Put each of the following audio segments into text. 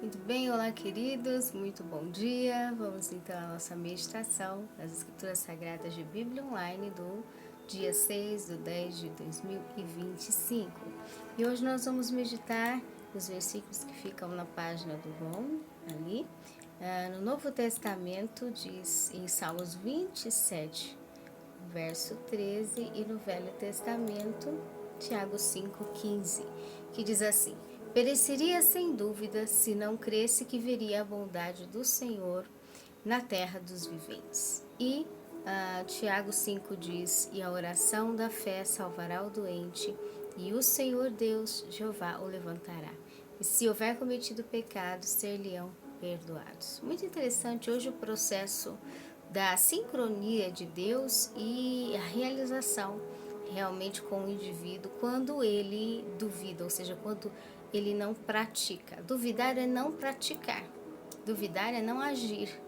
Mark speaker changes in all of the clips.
Speaker 1: Muito bem, olá queridos, muito bom dia. Vamos então à nossa meditação das Escrituras Sagradas de Bíblia Online do dia 6 de 10 de 2025. E hoje nós vamos meditar os versículos que ficam na página do Bom, ali. No Novo Testamento diz em Salmos 27, verso 13, e no Velho Testamento, Tiago 5,15, que diz assim: pereceria sem dúvida se não cresse que veria a bondade do Senhor na terra dos viventes. E Tiago 5 diz: e a oração da fé salvará o doente, e o Senhor Deus, Jeová, o levantará. E se houver cometido pecado, ser-lhe-ão perdoados. Muito interessante hoje o processo da sincronia de Deus e a realização realmente com o indivíduo quando ele duvida, ou seja, quando ele não pratica. Duvidar é não praticar, duvidar é não agir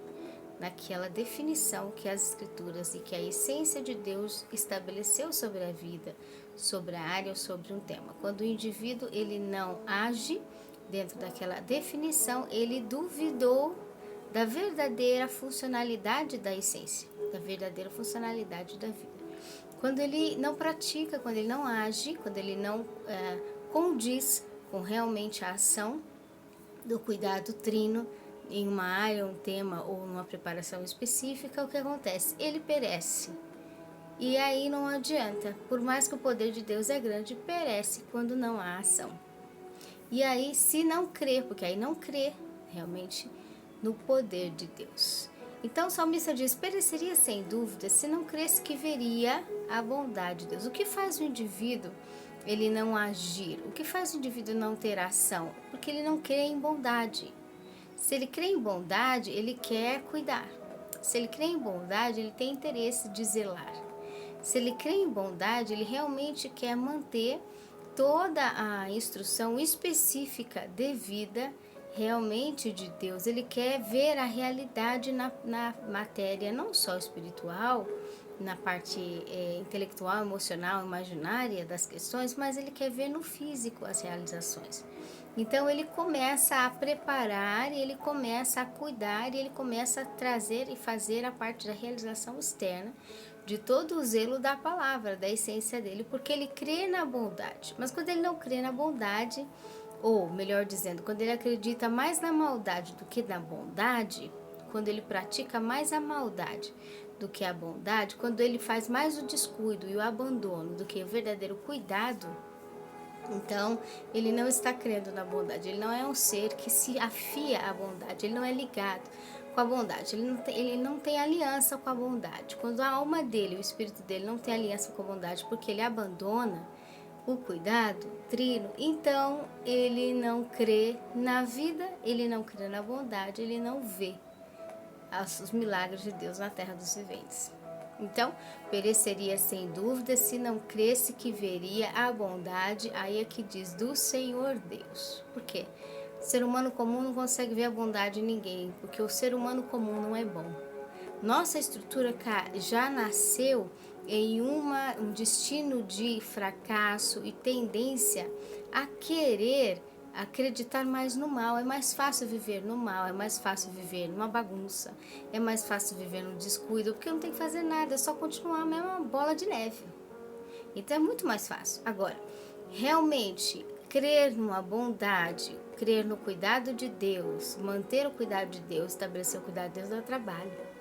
Speaker 1: naquela definição que as Escrituras e que a essência de Deus estabeleceu sobre a vida, sobre a área ou sobre um tema. Quando o indivíduo ele não age dentro daquela definição, ele duvidou da verdadeira funcionalidade da essência, da verdadeira funcionalidade da vida. Quando ele não pratica, quando ele não age, quando ele não condiz com realmente a ação do cuidado trino em uma área, um tema ou uma preparação específica, o que acontece? Ele perece. E aí não adianta, por mais que o poder de Deus é grande, perece quando não há ação. E aí, se não crê, porque aí não crê realmente no poder de Deus. Então o salmista diz: pereceria sem dúvida se não cresse que veria a bondade de Deus. O que faz o indivíduo ele não agir? O que faz o indivíduo não ter ação? Porque ele não crê em bondade. Se ele crê em bondade, ele quer cuidar. Se ele crê em bondade, ele tem interesse de zelar. Se ele crê em bondade, ele realmente quer manter toda a instrução específica devida realmente de Deus. Ele quer ver a realidade na matéria, não só espiritual, na parte intelectual, emocional, imaginária das questões, mas ele quer ver no físico as realizações. Então ele começa a preparar, ele começa a cuidar, ele começa a trazer e fazer a parte da realização externa de todo o zelo da palavra, da essência dele, porque ele crê na bondade. Mas quando ele não crê na bondade, ou melhor dizendo, quando ele acredita mais na maldade do que na bondade, quando ele pratica mais a maldade do que a bondade, quando ele faz mais o descuido e o abandono do que o verdadeiro cuidado, então ele não está crendo na bondade, ele não é um ser que se afia à bondade, ele não é ligado com a bondade, ele não tem aliança com a bondade. Quando a alma dele, o espírito dele não tem aliança com a bondade, porque ele abandona o cuidado trino, então ele não crê na vida, ele não crê na bondade, ele não vê os milagres de Deus na terra dos viventes. Então, pereceria sem dúvida se não cresse que veria a bondade, aí é que diz, do Senhor Deus. Por quê? O ser humano comum não consegue ver a bondade em ninguém, porque o ser humano comum não é bom. Nossa estrutura já nasceu em um destino de fracasso e tendência a querer acreditar mais no mal. É mais fácil viver no mal, é mais fácil viver numa bagunça, é mais fácil viver no descuido, porque não tem que fazer nada, é só continuar a mesma bola de neve. Então é muito mais fácil. Agora, realmente crer numa bondade, crer no cuidado de Deus, manter o cuidado de Deus, estabelecer o cuidado de Deus dá trabalho.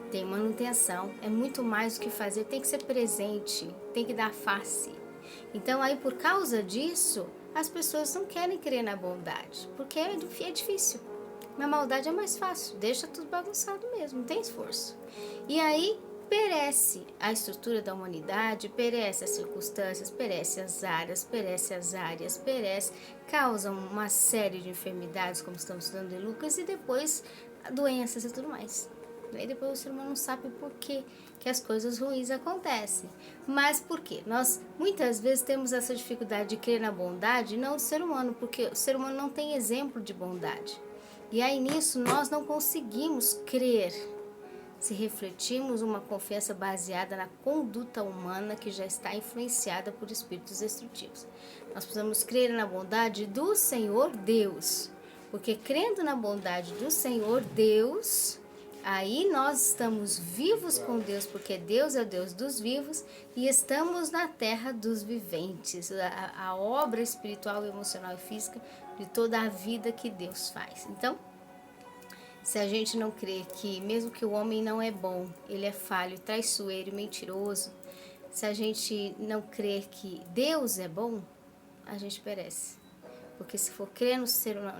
Speaker 1: Tem manutenção, é muito mais o que fazer, tem que ser presente, tem que dar face. Então aí por causa disso, as pessoas não querem crer na bondade, porque é difícil. Na maldade é mais fácil, deixa tudo bagunçado mesmo, não tem esforço. E aí perece a estrutura da humanidade, perece as circunstâncias, perece as áreas, perece, causam uma série de enfermidades, como estamos estudando em Lucas, e depois doenças e tudo mais. Aí depois o ser humano não sabe por que as coisas ruins acontecem. Mas por quê? Nós muitas vezes temos essa dificuldade de crer na bondade, não do ser humano, porque o ser humano não tem exemplo de bondade. E aí nisso nós não conseguimos crer se refletirmos uma confiança baseada na conduta humana que já está influenciada por espíritos destrutivos. Nós precisamos crer na bondade do Senhor Deus. Porque crendo na bondade do Senhor Deus, aí nós estamos vivos com Deus, porque Deus é o Deus dos vivos e estamos na terra dos viventes. A obra espiritual, emocional e física de toda a vida que Deus faz. Então, se a gente não crê que mesmo que o homem não é bom, ele é falho, traiçoeiro e mentiroso, se a gente não crer que Deus é bom, a gente perece. Porque se for crer no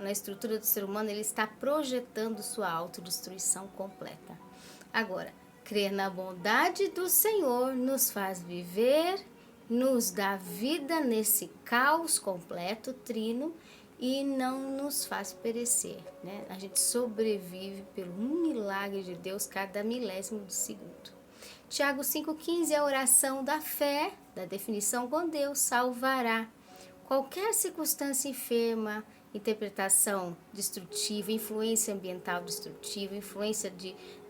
Speaker 1: na estrutura do ser humano, ele está projetando sua autodestruição completa. Agora, crer na bondade do Senhor nos faz viver, nos dá vida nesse caos completo, trino, e não nos faz perecer, né? A gente sobrevive pelo milagre de Deus cada milésimo de segundo. Tiago 5,15, a oração da fé, da definição com Deus, salvará. Qualquer circunstância enferma, interpretação destrutiva, influência ambiental destrutiva, influência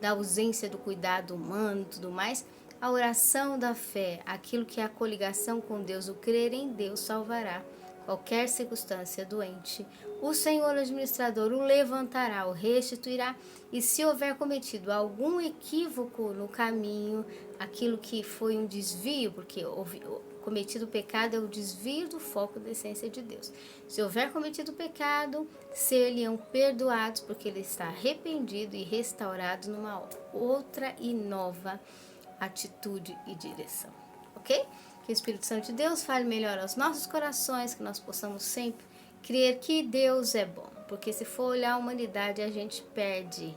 Speaker 1: da ausência do cuidado humano e tudo mais, a oração da fé, aquilo que é a coligação com Deus, o crer em Deus salvará qualquer circunstância doente. O Senhor administrador o levantará, o restituirá, e se houver cometido algum equívoco no caminho, aquilo que foi um desvio, porque cometido pecado é o desvio do foco da essência de Deus. Se houver cometido pecado, ser-lhe-ão perdoados, porque ele está arrependido e restaurado numa outra e nova atitude e direção. Ok? Que o Espírito Santo de Deus fale melhor aos nossos corações, que nós possamos sempre crer que Deus é bom. Porque se for olhar a humanidade, a gente perde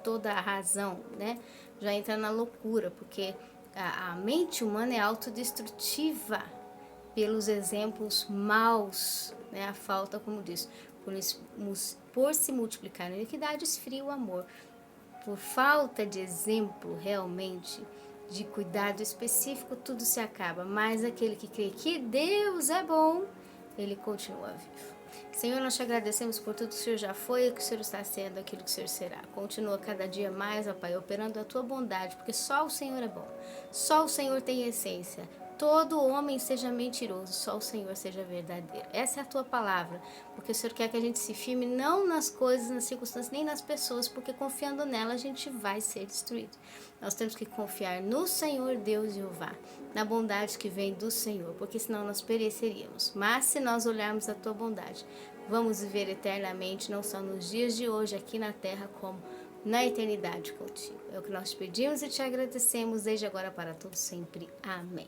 Speaker 1: toda a razão, né? Já entra na loucura, porque a mente humana é autodestrutiva pelos exemplos maus, né? A falta, como diz, por se multiplicar a iniquidade, esfria o amor. Por falta de exemplo, realmente, de cuidado específico, tudo se acaba. Mas aquele que crê que Deus é bom, ele continua vivo. Senhor, nós te agradecemos por tudo que o Senhor já foi, o que o Senhor está sendo, aquilo que o Senhor será. Continua cada dia mais, ó Pai, operando a tua bondade, porque só o Senhor é bom. Só o Senhor tem essência. Todo homem seja mentiroso, só o Senhor seja verdadeiro. Essa é a tua palavra, porque o Senhor quer que a gente se firme não nas coisas, nas circunstâncias, nem nas pessoas, porque confiando nela a gente vai ser destruído. Nós temos que confiar no Senhor Deus Jeová, na bondade que vem do Senhor, porque senão nós pereceríamos. Mas se nós olharmos a tua bondade, vamos viver eternamente, não só nos dias de hoje aqui na terra, como na eternidade contigo. É o que nós te pedimos e te agradecemos desde agora para todos sempre. Amém.